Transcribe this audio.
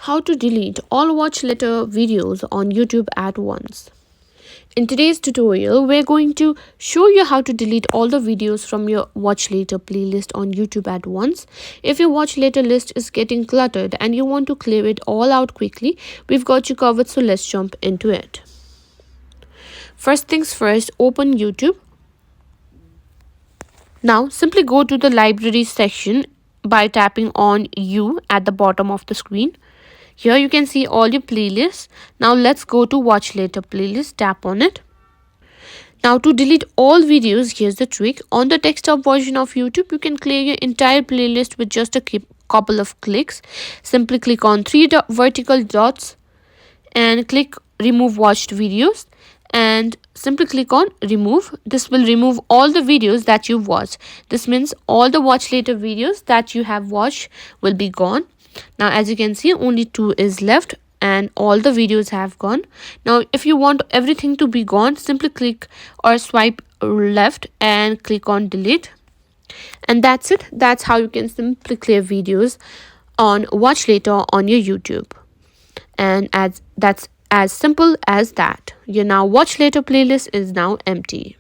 How to delete all watch later videos on YouTube at once. In today's tutorial, we're going to show you how to delete all the videos from your watch later playlist on YouTube at once. If your watch later list is getting cluttered and you want to clear it all out quickly, we've got you covered, so let's jump into it. First things first, open YouTube. Now simply go to the library section by tapping on U at the bottom of the screen. Here you can see all your playlists. Now let's go to watch later playlist. Tap on it. Now to delete all videos, here's the trick. On the desktop version of YouTube, you can clear your entire playlist with just a couple of clicks. Simply click on three vertical dots and click remove watched videos and simply click on remove. This will remove all the videos that you've watched. This means all the watch later videos that you have watched will be gone. Now as you can see, only 2 is left and all the videos have gone. Now if you want everything to be gone, simply click or swipe left and click on delete, and that's it. That's how you can simply clear videos on watch later on your YouTube. And that's as simple as that. Your now watch later playlist is now empty.